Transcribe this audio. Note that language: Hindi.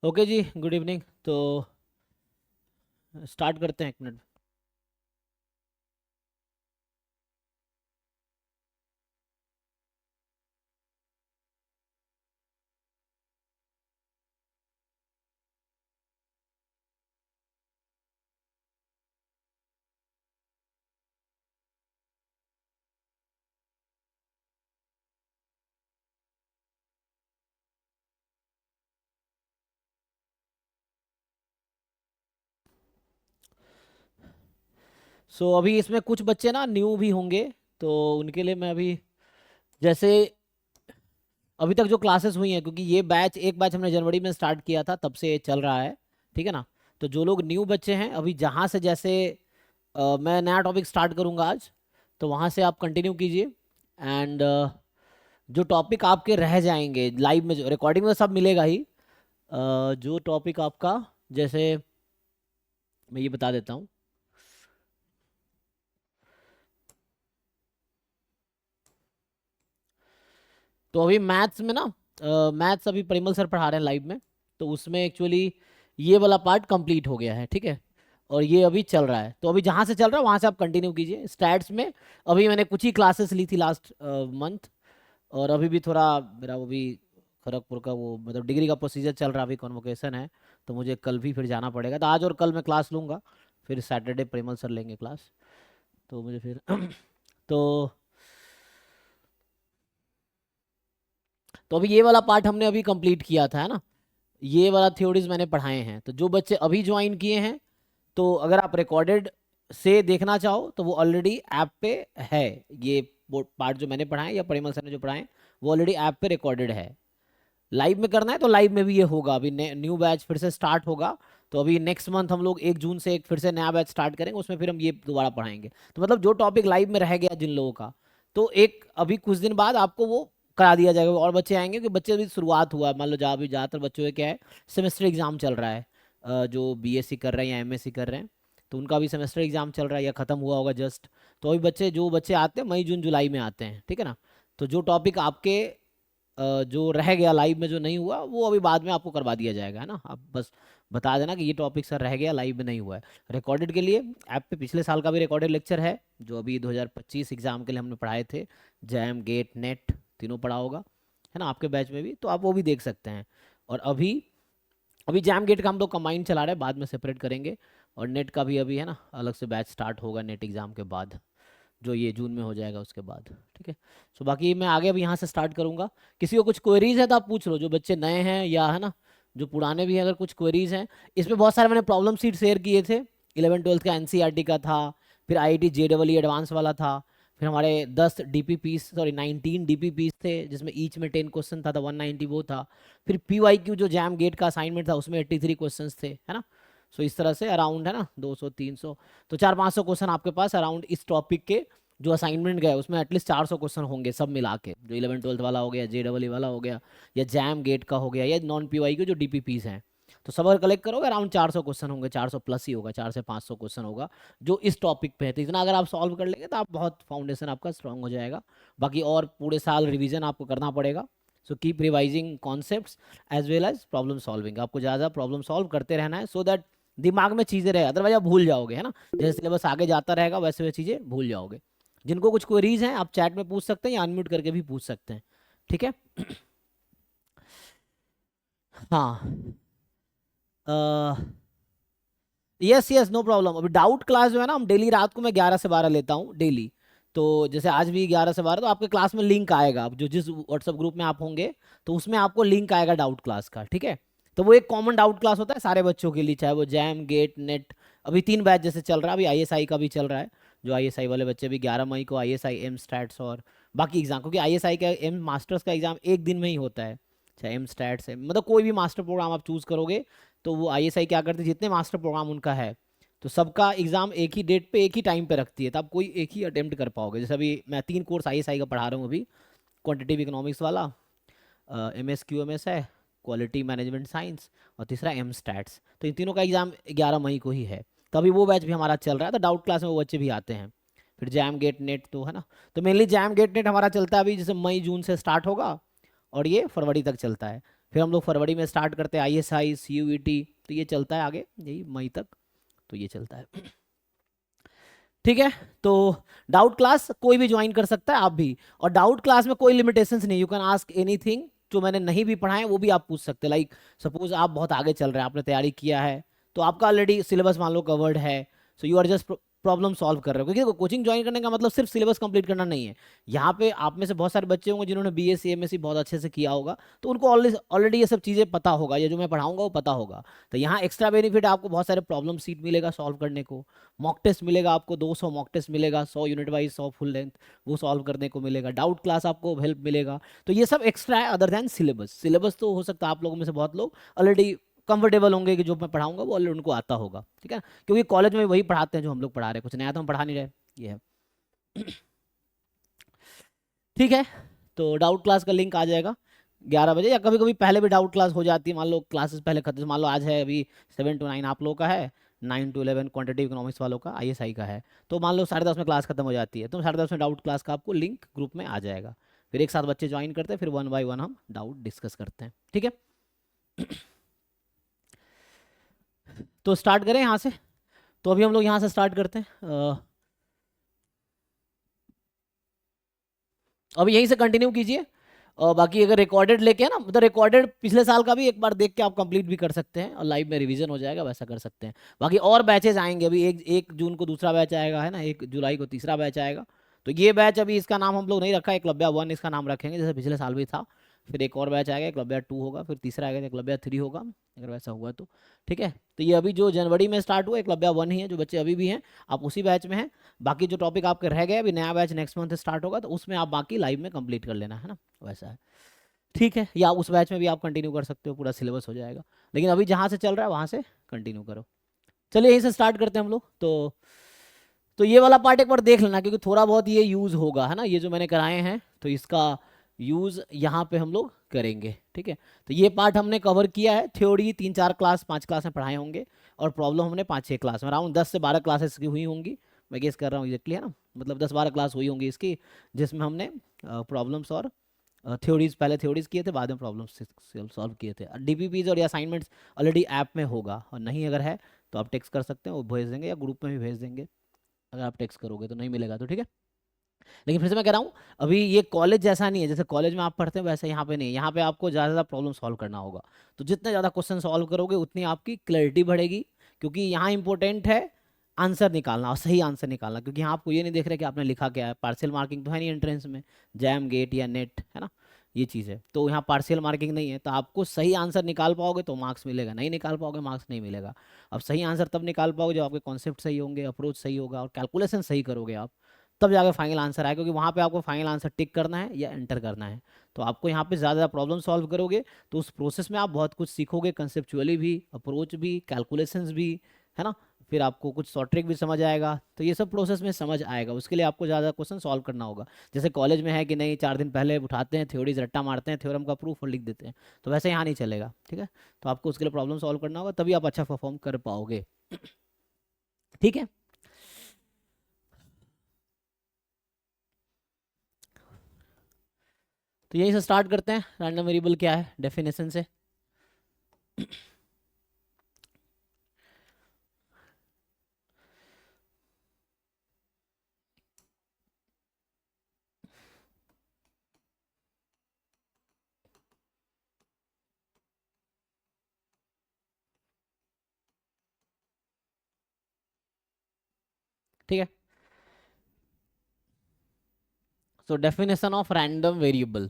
ओके जी, गुड इवनिंग। तो स्टार्ट करते हैं, 1 मिनट। सो अभी इसमें कुछ बच्चे ना न्यू भी होंगे, तो उनके लिए मैं अभी जैसे अभी तक जो क्लासेस हुई हैं, क्योंकि ये बैच एक बैच हमने जनवरी में स्टार्ट किया था, तब से ये चल रहा है। ठीक है ना। तो जो लोग न्यू बच्चे हैं अभी जहाँ से जैसे मैं नया टॉपिक स्टार्ट करूँगा आज, तो वहाँ से आप कंटिन्यू कीजिए। एंड जो टॉपिक आपके रह जाएंगे लाइव में, जो रिकॉर्डिंग में सब मिलेगा ही। जो टॉपिक आपका, जैसे मैं ये बता देता हूँ। तो अभी मैथ्स में ना, मैथ्स अभी परिमल सर पढ़ा रहे हैं लाइव में। तो उसमें एक्चुअली ये वाला पार्ट कंप्लीट हो गया है, ठीक है। और ये अभी चल रहा है, तो अभी जहाँ से चल रहा है वहाँ से आप कंटिन्यू कीजिए। स्टैट्स में अभी मैंने कुछ ही क्लासेस ली थी लास्ट मंथ। और अभी भी थोड़ा मेरा वो भी खड़गपुर का वो मतलब डिग्री का प्रोसीजर चल रहा है, अभी कॉन्वोकेशन है। तो मुझे कल भी फिर जाना पड़ेगा, तो आज और कल मैं क्लास लूँगा। फिर सैटरडे परिमल सर लेंगे क्लास। तो मुझे फिर तो तो अभी ये वाला पार्ट हमने अभी कंप्लीट किया था, है ना। ये वाला थ्योरीज मैंने पढ़ाए हैं, तो जो बच्चे अभी ज्वाइन किए हैं, तो अगर आप रिकॉर्डेड से देखना चाहो तो वो ऑलरेडी ऐप पे है। ये पार्ट जो मैंने पढ़ाए या परिमल सर ने जो पढ़ाए, वो ऑलरेडी ऐप पे रिकॉर्डेड है। लाइव में करना है तो लाइव में भी ये होगा। अभी न्यू बैच फिर से स्टार्ट होगा। तो अभी नेक्स्ट मंथ हम लोग 1 जून से एक फिर से नया बैच स्टार्ट करेंगे, उसमें फिर हम ये दोबारा पढ़ाएंगे। तो मतलब जो टॉपिक लाइव में रह गया जिन लोगों का, तो एक अभी कुछ दिन बाद आपको वो करा दिया जाएगा। और बच्चे आएंगे कि बच्चे अभी शुरुआत हुआ है, मान लो जहाँ अभी ज़्यादातर बच्चों का क्या है, सेमेस्टर एग्जाम चल रहा है। जो बीएससी कर रहे हैं या एमएससी कर रहे हैं, तो उनका भी सेमेस्टर एग्जाम चल रहा है या ख़त्म हुआ होगा जस्ट। तो अभी बच्चे जो बच्चे आते हैं मई जून जुलाई में आते हैं, ठीक है ना। तो जो टॉपिक आपके जो रह गया लाइव में जो नहीं हुआ, वो अभी बाद में आपको करवा दिया जाएगा, है ना। आप बस बता देना कि ये टॉपिक सर रह गया, लाइव में नहीं हुआ है। रिकॉर्डेड के लिए ऐप पे पिछले साल का भी रिकॉर्डेड लेक्चर है, जो अभी 2025 एग्जाम के लिए हमने पढ़ाए थे। जैम गेट नेट तीनों पढ़ा होगा, है ना, आपके बैच में भी, तो आप वो भी देख सकते हैं। और अभी अभी जैम गेट का हम लोग कंबाइन चला रहे हैं, बाद में सेपरेट करेंगे। और नेट का भी अभी है ना, अलग से बैच स्टार्ट होगा नेट एग्ज़ाम के बाद, जो ये जून में हो जाएगा उसके बाद। ठीक है। सो बाकी मैं आगे अब यहाँ से स्टार्ट करूँगा। किसी को कुछ क्वेरीज है तो आप पूछ लो, जो बच्चे नए हैं या है ना जो पुराने भी हैं, अगर कुछ क्वेरीज हैं। इसमें बहुत सारे मैंने प्रॉब्लम सीट शेयर किए थे। 11 12 का एनसीईआरटी का था, फिर आईआईटी जेईई एडवांस वाला था, फिर हमारे 10 डीपीपी सॉरी 19 डीपीपी थे, जिसमें ईच में 10 क्वेश्चन था, 190 वो था। फिर पीवाईक्यू जो जैम गेट का असाइनमेंट था, उसमें 83 क्वेश्चन थे, है ना। सो इस तरह से अराउंड है ना 200 300, तो 400 500 क्वेश्चन आपके पास अराउंड इस टॉपिक के जो असाइनमेंट गए, उसमें एटलीस्ट 400 क्वेश्चन होंगे सब मिला के, जो 11 12 वाला हो गया, जेडबलई वाला हो गया, या जैम गेट का हो गया, या नॉन पीवाई के जो डीपीपीज हैं। तो सब अगर कलेक्ट करोगे अराउंड 400 क्वेश्चन होंगे, 400 प्लस ही होगा, 4 से 500 क्वेश्चन होगा जो इस टॉपिक पे है। तो इतना अगर आप सॉल्व कर लेंगे तो आप बहुत फाउंडेशन आपका स्ट्रांग हो जाएगा। बाकी और पूरे साल रिवीजन आपको करना पड़ेगा। So keep revising concepts as well as problem solving. आपको ज़्यादा प्रॉब्लम सॉल्व करते रहना है, सो दैट दिमाग में चीज़ें रहे, अदरवाइज आप भूल जाओगे, है ना। जैसे सिलेबस आगे जाता रहेगा वैसे वैसे चीज़ें भूल जाओगे। जिनको कुछ क्वेरीज हैं आप चैट में पूछ सकते हैं या अनम्यूट करके भी पूछ सकते हैं, ठीक है। हाँ, यस यस, नो प्रॉब्लम। अभी डाउट क्लास जो है ना, हम डेली रात को मैं 11 से 12 लेता हूँ डेली। तो जैसे आज भी 11 से 12, तो आपके क्लास में लिंक आएगा, अब जो जिस व्हाट्सएप ग्रुप में आप होंगे, तो उसमें आपको लिंक आएगा डाउट क्लास का, ठीक है। तो वो एक कॉमन डाउट क्लास होता है सारे बच्चों के लिए, चाहे वो जैम गेट नेट। अभी 3 बैच जैसे चल रहा है, अभी आईएसआई का भी चल रहा है। जो आईएसआई वाले बच्चे भी 11 मई को आईएसआई एम स्टैट्स और बाकी एग्जाम, क्योंकि आईएसआई का एम मास्टर्स का एग्जाम एक दिन में ही होता है। चाहे एम स्टैट्स है, मतलब कोई भी मास्टर प्रोग्राम आप चूज करोगे, तो वो आईएसआई क्या करते हैं, जितने मास्टर प्रोग्राम उनका है, तो सबका एग्जाम एक ही डेट पे एक ही टाइम पे रखती है, तो आप कोई एक ही अटेम्प्ट कर पाओगे। जैसे अभी मैं 3 कोर्स आईएसआई का पढ़ा रहा हूँ अभी। क्वांटिटेटिव इकोनॉमिक्स वाला, एमएस क्यूएमएस है, क्वालिटी मैनेजमेंट साइंस, और तीसरा एम स्टैट्स। तो इन तीनों का एग्जाम 11 मई को ही है। तो अभी वो बैच भी हमारा चल रहा है, तो डाउट क्लास में वो बच्चे भी आते हैं। फिर जैम गेट नेट तो है ना। तो मेनली जैम गेट नेट हमारा चलता है अभी, जैसे मई जून से स्टार्ट होगा और ये फरवरी तक चलता है। फिर हम लोग फरवरी में स्टार्ट करते हैं ISI CUET, तो ये चलता है आगे यही मई तक, तो ये चलता है। ठीक है, तो डाउट क्लास कोई भी ज्वाइन कर सकता है, आप भी। और डाउट क्लास में कोई लिमिटेशंस नहीं, यू कैन आस्क एनीथिंग, जो मैंने नहीं भी पढ़ा है वो भी आप पूछ सकते हैं। लाइक सपोज आप बहुत आगे चल रहे हैं, आपने तैयारी किया है, तो आपका ऑलरेडी सिलेबस मान लो कवर्ड है, so you are just problem solve कर रहे हो। क्योंकि कोचिंग ज्वाइन करने का मतलब सिर्फ सिलेबस कंप्लीट करना नहीं है। यहाँ पे आप में से बहुत सारे बच्चे होंगे जिन्होंने BSc MSc बहुत अच्छे से किया होगा, तो उनको ऑलरेडी ये सब चीज़ें पता होगा, ये जो मैं पढ़ाऊंगा वो पता होगा। तो यहाँ एक्स्ट्रा बेनिफिट आपको बहुत सारे प्रॉब्लम सीट मिलेगा सॉल्व करने को, मॉक टेस्ट मिलेगा आपको, 200 मॉक टेस्ट मिलेगा, 100 यूनिट वाइज, 100 फुल लेंथ, वो सॉल्व करने को मिलेगा। डाउट क्लास आपको हेल्प मिलेगा। तो ये सब एक्स्ट्रा है अदर दैन सिलेबस। सिलेबस तो हो सकता है आप लोगों में से बहुत लोग ऑलरेडी कंफर्टेबल होंगे कि जो मैं पढ़ाऊंगा वो ऑलरेडी उनको आता होगा, ठीक है, क्योंकि कॉलेज में वही पढ़ाते हैं जो हम लोग पढ़ा रहे हैं, कुछ नया तो हम पढ़ा नहीं रहे, ये है। ठीक है, तो डाउट क्लास का लिंक आ जाएगा 11 बजे, या कभी कभी पहले भी डाउट क्लास हो जाती है। मान लो क्लासेस पहले खत्म, मान लो आज है अभी 7 to 9 आप लोगों का है, 9 to 11 क्वांटिटेटिव इकोनॉमिक्स वालों का ISI का है, तो मान लो 10:30 में क्लास खत्म हो जाती है, तो 10:30 में डाउट क्लास का आपको लिंक ग्रुप में आ जाएगा। फिर एक साथ बच्चे ज्वाइन करते हैं, फिर 1 by 1 हम डाउट डिस्कस करते हैं, ठीक है। तो स्टार्ट करें यहाँ से, तो अभी हम लोग यहाँ से स्टार्ट करते हैं। अभी यहीं से कंटिन्यू कीजिए। और बाकी अगर रिकॉर्डेड लेके है ना, मतलब रिकॉर्डेड पिछले साल का भी एक बार देख के आप कंप्लीट भी कर सकते हैं, और लाइव में रिवीजन हो जाएगा, वैसा कर सकते हैं। बाकी और बैचेज आएंगे अभी, 1 जून को दूसरा बैच आएगा, है ना, 1 जुलाई को तीसरा बैच आएगा। तो ये बैच अभी इसका नाम हम लोग नहीं रखा, एकलव्या 1 इसका नाम रखेंगे, जैसे पिछले साल भी था। फिर एक और बैच आएगा, एकलव्या 2 होगा, फिर तीसरा आएगा एकलव्या 3 होगा, अगर वैसा हुआ तो। ठीक है, तो ये अभी जो जनवरी में स्टार्ट हुआ एकलव्या 1 ही है, जो बच्चे अभी भी हैं आप उसी बैच में हैं। बाकी जो टॉपिक आपके रह गए, अभी नया बैच नेक्स्ट मंथ स्टार्ट होगा, तो उसमें आप बाकी लाइव में कंप्लीट कर लेना, है ना, वैसा है। ठीक है, या उस बैच में भी आप कंटिन्यू कर सकते हो, पूरा सिलेबस हो जाएगा। लेकिन अभी जहाँ से चल रहा है वहाँ से कंटिन्यू करो। चलिए यहीं से स्टार्ट करते हैं हम लोग। तो ये वाला पार्ट एक बार देख लेना, क्योंकि थोड़ा बहुत ये यूज़ होगा, है ना, ये जो मैंने कराए हैं, तो इसका यूज़ यहाँ पे हम लोग करेंगे। ठीक है, तो ये पार्ट हमने कवर किया है। थ्योरी 3-4 क्लास 5 क्लास में पढ़ाए होंगे, और प्रॉब्लम हमने 5-6 क्लास में, अराउंड 10 से 12 क्लासेस की हुई होंगी, मैं गेस कर रहा हूँ एग्जैक्टली, है ना, मतलब 10-12 क्लास हुई होंगी इसकी, जिसमें हमने प्रॉब्लम्स और थ्योरीज, पहले थ्योरीज किए थे, बाद में प्रॉब्लम्स सॉल्व किए थे। DPPs और या असाइनमेंट्स ऑलरेडी ऐप में होगा, और नहीं अगर है तो आप टेक्स्ट कर सकते हैं, वो भेज देंगे, या ग्रुप में भी भेज देंगे। अगर आप टेक्स्ट करोगे तो नहीं मिलेगा, तो ठीक है। लेकिन फिर से मैं कह रहा हूँ, अभी ये कॉलेज जैसा नहीं है, जैसे कॉलेज में आप पढ़ते हैं वैसे यहाँ पे नहीं है। यहाँ पे आपको ज़्यादा ज़्यादा प्रॉब्लम सॉल्व करना होगा, तो जितने ज़्यादा क्वेश्चन सॉल्व करोगे उतनी आपकी क्लैरिटी बढ़ेगी, क्योंकि यहाँ इंपॉर्टेंट है आंसर निकालना, और सही आंसर निकालना। क्योंकि यहाँ आपको ये नहीं देख रहे कि आपने लिखा क्या है, पार्शियल मार्किंग तो है नहीं एंट्रेंस में, जैम गेट या नेट, है ना, ये चीज़ है। तो यहाँ पार्शियल मार्किंग नहीं है, तो आपको सही आंसर निकाल पाओगे तो मार्क्स मिलेगा, नहीं निकाल पाओगे मार्क्स नहीं मिलेगा। अब सही आंसर तब निकाल पाओगे जब आपके कॉन्सेप्ट सही होंगे, अप्रोच सही होगा, और कैलकुलेशन सही करोगे आप, तब जाकर फाइनल आंसर आएगा। क्योंकि वहाँ पे आपको फाइनल आंसर टिक करना है या एंटर करना है, तो आपको यहाँ पे ज़्यादा प्रॉब्लम सॉल्व करोगे, तो उस प्रोसेस में आप बहुत कुछ सीखोगे, कंसेप्चुअली भी, अप्रोच भी, कैलकुलेशंस भी, है ना। फिर आपको कुछ शॉर्ट ट्रिक भी समझ आएगा, तो ये सब प्रोसेस में समझ आएगा। उसके लिए आपको ज़्यादा क्वेश्चन सॉल्व करना होगा। जैसे कॉलेज में है कि नहीं, 4 दिन पहले उठाते हैं थ्योरीज, रट्टा मारते हैं, थ्योरम का प्रूफ और लिख देते हैं, तो वैसे यहाँ नहीं चलेगा। ठीक है, तो आपको उसके लिए प्रॉब्लम सॉल्व करना होगा, तभी आप अच्छा परफॉर्म कर पाओगे। ठीक है, तो यहीं से स्टार्ट करते हैं। रैंडम वेरिएबल क्या है, डेफिनेशन से। ठीक है, so definition of random variable,